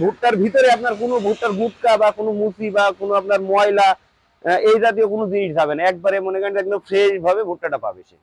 ভুট্টার ভিতরে আপনার কোনো ভুট্টার গুটকা বা কোনো মুচি বা কোনো আপনার ময়লা এই জাতীয় কোনো জিনিস যাবে না। একবারে মনে করেন একদম ফ্রেশ ভাবে ভুট্টাটা পাবে সে।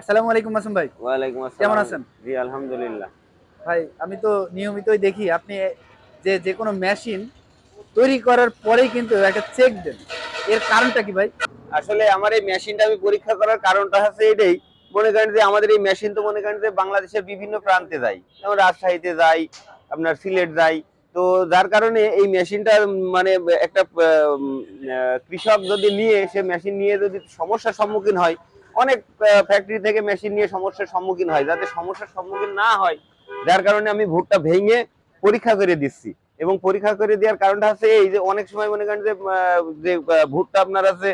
আসসালামু আলাইকুম মাসুম ভাই। ওয়ালাইকুম কেমন আসসালাম। আছেন? জি আলহামদুলিল্লাহ। ভাই আমি তো নিয়মিতই দেখি আপনি যে কোনো মেশিন তৈরি করার পরেই কিন্তু একটা চেক দেন। এর কারণটা কি ভাই? আসলে আমার এই মেশিনটা আমি পরীক্ষা করার কারণটা হচ্ছে এটাই। মনে করেন যে আমাদের এই মেশিন তো মনে করেন যে বাংলাদেশের বিভিন্ন প্রান্তে যায়, যেমন রাজশাহীতে যাই, আপনার সিলেট যাই। তো যার কারণে এই মেশিনটা মানে একটা কৃষক যদি নিয়ে সে মেশিন নিয়ে যদি সমস্যার সম্মুখীন হয়, অনেক ফ্যাক্টরি থেকে মেশিন নিয়ে সমস্যার সম্মুখীন হয়, যাতে সমস্যার সম্মুখীন না হয়, যার কারণে আমি ভুট্টা ভেঙে পরীক্ষা করে দিচ্ছি। এবং পরীক্ষা করে দেওয়ার কারণটা হচ্ছে এই যে অনেক সময় মনে করেন যে ভুট্টা আপনার আছে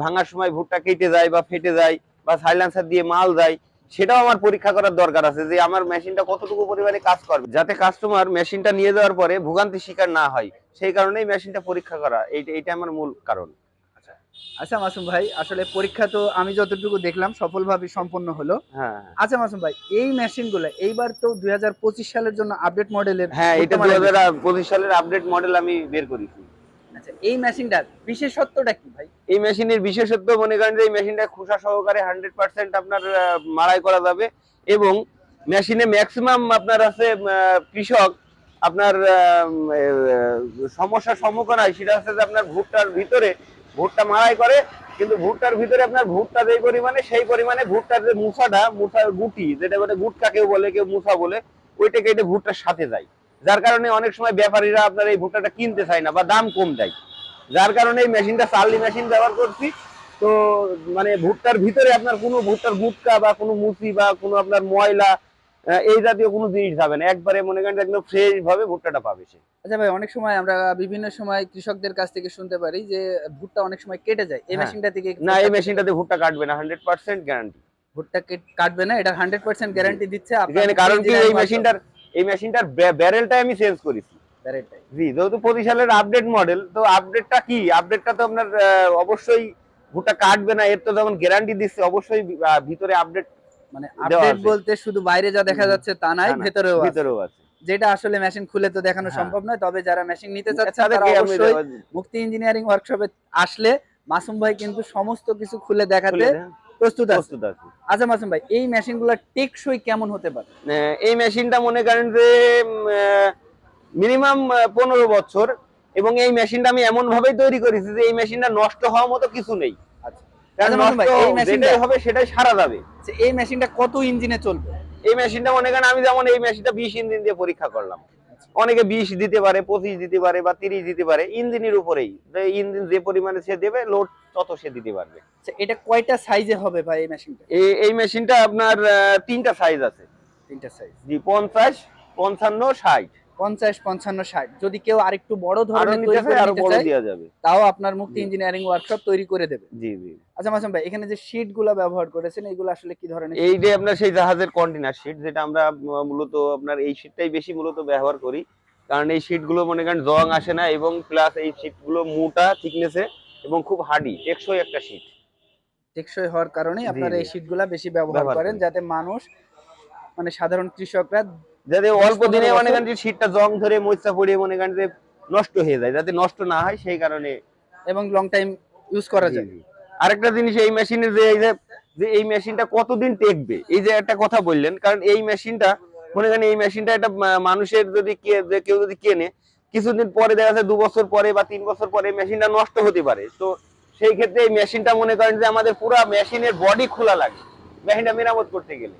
ভাঙার সময় ভুট্টা কেটে যায় বা ফেটে যায় বা সাইলেন্সার দিয়ে মাল যায়, সেটাও আমার পরীক্ষা করার দরকার আছে যে আমার মেশিনটা কতটুকু পরিমাণে কাজ করবে, যাতে কাস্টমার মেশিনটা নিয়ে যাওয়ার পরে ভোগান্তি শিকার না হয়। সেই কারণেই মেশিনটা পরীক্ষা করা, এইটা আমার মূল কারণ। আচ্ছা মাসুম ভাই, আসলে পরীক্ষা তো আমি যতটুকু দেখলাম সফলভাবে সম্পন্ন হলো। হ্যাঁ আচ্ছা মাসুম ভাই, এই মেশিনগুলো এইবার তো ২০২৫ সালের জন্য আপডেট মডেলের হ্যাঁ, এটা ভুট্টা দু মারাই হাজার মেশিন। পঁচিশ সালের আপডেট মডেল আমি বের করেছি। আচ্ছা, এই মেশিনটার বিশেষত্বটা কি ভাই? এই মেশিনের বিশেষত্ব মনে করেন যে এই মেশিনটা খোসা সহকারে 100% আপনার মাড়াই করা যাবে। এবং মেশিনে ম্যাক্সিমাম আপনার আছে কৃষক আপনার সমস্যার সম্মুখীন হয়, সেটা হচ্ছে যে আপনার ভুট্টার ভিতরে ভুট্টা মাড়াই করে, কিন্তু ভুট্টার ভিতরে আপনার ভুট্টা যেই পরিমাণে সেই পরিমাণে ভুট্টার যে মুসার গুটি, যেটা বলে গুটকা কেউ বলে কেউ মুসা বলে, ওইটা কেটে ভুট্টার সাথে যায়। যার কারণে অনেক সময় ব্যাপারীরা আপনার এই ভুট্টাটা কিনতে চায় না বা দাম কম দেয়। যার কারণে এই মেশিনটা চার্লি মেশিন ব্যবহার করছি। তো মানে ভুট্টার ভিতরে আপনার কোনো ভুট্টার গুটকা বা কোনো মুচি বা কোনো আপনার ময়লা এই জাতীয় কোনো জিনিস যাবে না। একবারে মনে করেন একদম ফ্রেশ ভাবে ভুট্টাটা পাবে সে। আচ্ছা ভাই, অনেক সময় আমরা বিভিন্ন সময় কৃষকদের কাছ থেকে শুনতে পারি যে ভুট্টা অনেক সময় কেটে যায়, এই হ্যাঁ, মেশিনটা থেকে না ভুট্টা এই কেটে যায়? মেশিনটাতে ভুট্টা কাটবে না, 100% গ্যারান্টি। ভুট্টা কাটবে না, এটা 100% জি, গ্যারান্টি দিচ্ছে আপনার এখানে মুক্তি কারণ কি ইঞ্জিনিয়ারিং ওয়ার্কশপ। এই মেশিনটার ব্যারেলটা আমি চেঞ্জ করেছি। ব্যারেটাই। জি, যেহেতু 25 সালের আপডেট মডেল, তো আপডেটটা কি, আপডেটটা তো আপনার অবশ্যই ভুট্টা কাটবে না, এর তো যেমন গ্যারান্টি দিচ্ছে, অবশ্যই ভিতরে আপডেট মানে দেওয়া আপডেট আছে। বলতে শুধু বাইরে যা দেখা যাচ্ছে তা নাই, না না, ভেতরেও আছে। ভিতরেও আছে। যেটা আসলে মেশিন খুলে তো দেখানো হ্যাঁ, সম্ভব নয়, তবে যারা মেশিন নিতে চাচ্ছেন তারা তাদেরকে আমি অবশ্যই মুক্তি ইঞ্জিনিয়ারিং ওয়ার্কশপে আসলে মাসুম ভাই কিন্তু সমস্ত কিছু খুলে দেখাতে খুলে দেন, প্রস্তুত আছে। প্রস্তুত আছি। আচ্ছা মাসুম ভাই, এই মেশিনগুলো টেকসই কেমন হতে পারে? এই মেশিনটা মনে করেন যে মিনিমাম 15 বছর। এবং এই মেশিনটা আমি এমন ভাবেই তৈরি করেছি যে এই মেশিনটা নষ্ট হওয়ার মতো কিছু নেই। আচ্ছা কারণ আচ্ছা মাসুম নষ্ট ভাই, এই মেশিনটা যেটাই হবে সেটাই সারা যাবে। এই মেশিনটা কত ইঞ্জিনে চলবে? এই মেশিনটা মনে করেন আমি যেমন এই মেশিনটা 20 ইঞ্জিন দিয়ে পরীক্ষা করলাম। অনেকে 20 দিতে পারে, 25 দিতে পারে বা 30 দিতে পারে, ইঞ্জিনের উপরেই। ইঞ্জিন যে পরিমাণে সে দেবে লোড তত সে দিতে পারবে। আচ্ছা, এটা কয়টা সাইজে হবে ভাই এই মেশিনটা? এই মেশিনটা আপনার 3টা সাইজ আছে। তিনটা সাইজ। জি, 50, 55, 60। 50, 55, 60। যদি কেউ আরেকটু বড় আরো ধরনের নিতে তৈরি চাই করে আরো নিতে বড় চায়, দেওয়া যাবে। তাও আপনার মুক্তি জি ইঞ্জিনিয়ারিং ওয়ার্কশপ তৈরি করে দেবে। জি জি। আচ্ছা মাসুম ভাই, এখানে যে শীট গুলা ব্যবহার করেছেন এগুলো আসলে কি ধরনের এই শীট? যে আপনার সেই জাহাজের কন্টেনার শীট, যেটা আমরা মূলত আপনার এই শীটটাই বেশি মূলত ব্যবহার করি। কারণ এই শীট গুলো মনে করেন জং আসে না, এবং প্লাস এই শীট গুলো মোটা থিকনেসে এবং খুব হার্ডি টেকসই একটা শীট। টেকসই হওয়ার কারণেই জি আপনারা জি, এই শীট গুলা বেশি ব্যবহার ব্যবহার করেন, করি। যাতে মানুষ মানে সাধারণ কৃষকরা যাতে অল্প 10-15 দিনে মনে বছর? করেন যে শীতটা জং ধরে মরিচা পড়ে মনে করেন যে নষ্ট হয়ে যায়, যাতে নষ্ট না হয় সেই কারণে। এবং লং টাইম ইউজ করা জি যায়। জি। আরেকটা জিনিস এই মেশিনের যে এই যে এই মেশিনটা কতদিন টেকবে, এই যে একটা কথা বললেন, কারণ এই মেশিনটা মনে করেন এই মেশিনটা একটা মানুষের যদি যে কেউ যদি কেনে, কিছুদিন পরে দেখা যাচ্ছে 2 বছর পরে বা 3 বছর পরে মেশিনটা নষ্ট হতে পারে। তো সেই ক্ষেত্রে এই মেশিনটা মনে করেন যে আমাদের পুরো মেশিনের বডি খোলা লাগে মেশিনটা মেরামত করতে গেলে।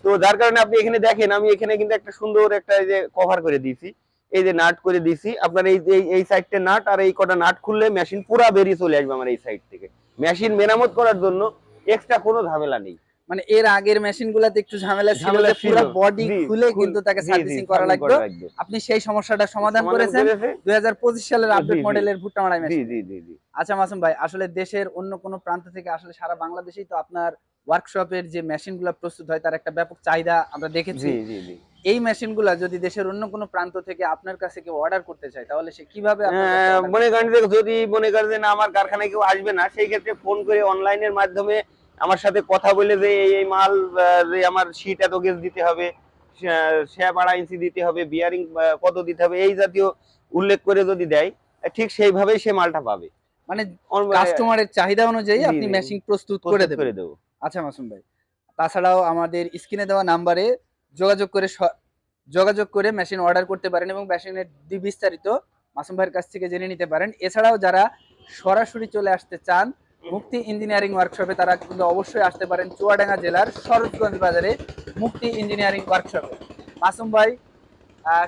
তো যার কারণে আপনি এখানে দেখেন, আমি এখানে কিন্তু একটা সুন্দর একটা এই যে কভার করে দিয়েছি, এই যে নাট করে দিয়েছি আপনার, এই যে এই সাইডটা নাট, আর এই কটা নাট খুললে মেশিন পুরা বেরিয়ে চলে আসবে আমার এই সাইড থেকে। মেশিন মেরামত করার জন্য এক্সট্রা কোনো ঝামেলা নেই। মানে এর আগের মেশিন গুলাতে একটু ঝামেলা ছিল ঝামেলা যে ছিল, পুরো বডি জি খুলে কিন্তু তাকে জি জি সার্ভিসিং করা সার্ভিস লাগতো। করা লাগবে। আপনি সেই সমস্যাটা সমাধান করেছেন করেছে 2025 সালের জি আপডেট জি মডেলের ভুট্টা মারাই জি মেশিন। জি জি জি আচ্ছা মাসুম ভাই, আসলে দেশের অন্য কোনো প্রান্ত থেকে আসলে সারা বাংলাদেশেই তো আপনার ওয়ার্কশপের যে মেশিনগুলো প্রস্তুত হয় তার একটা ব্যাপক চাহিদা আমরা দেখেছি। জি জি জি। এই মেশিনগুলা যদি দেশের অন্য কোনো প্রান্ত থেকে আপনার কাছে কেউ অর্ডার করতে চায় তাহলে সে কিভাবে আপনার কাছে অর্ডার মনে করতে করেন পারে? যে যদি মনে করেন যে না আমার কারখানায় কেউ আসবে না, সেই ক্ষেত্রে ফোন করে অনলাইনের মাধ্যমে আমার সাথে কথা বলে যে এই মাল যে আমার শীট এত গেজ দিতে হবে, শ্যাপ 2.5 ইঞ্চি দিতে হবে, বিয়ারিং কত দিতে হবে, এই জাতীয় উল্লেখ করে যদি দেয়, ঠিক সেইভাবেই সে মালটা পাবে। মানে অন- কাস্টমারের চাহিদা অনুযায়ী জি আপনি জি মেশিন প্রস্তুত করে প্রস্তুত দেবেন। করে দেবো। আচ্ছা মাসুম ভাই, তাছাড়াও আমাদের স্ক্রিনে দেওয়া নাম্বারে যোগাযোগ করে যোগাযোগ করে মেশিন অর্ডার করতে পারেন এবং মেশিনের বিস্তারিত মাসুম ভাইয়ের কাছ থেকে জেনে নিতে পারেন। এছাড়াও যারা সরাসরি চলে আসতে চান মুক্তি ইঞ্জিনিয়ারিং ওয়ার্কশপে, তারা কিন্তু অবশ্যই আসতে পারেন চুয়াডাঙ্গা জেলার সরোজগঞ্জ বাজারে মুক্তি ইঞ্জিনিয়ারিং ওয়ার্কশপে। মাসুম ভাই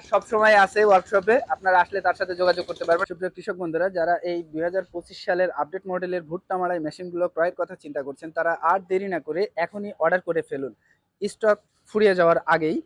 সব সময় আছে ওয়ার্কশপে, আপনারা আসলে তার সাথে যোগাযোগ করতে পারবেন। সুপ্রিয় কৃষক বন্ধুরা, যারা এই 2025 সালের আপডেট মডেলের ভুট্টা মাড়াই মেশিনগুলো ক্রয়ের কথা চিন্তা করছেন তারা আর দেরি না করে এখনই অর্ডার করে ফেলুন, স্টক ফুরিয়ে যাওয়ার আগেই।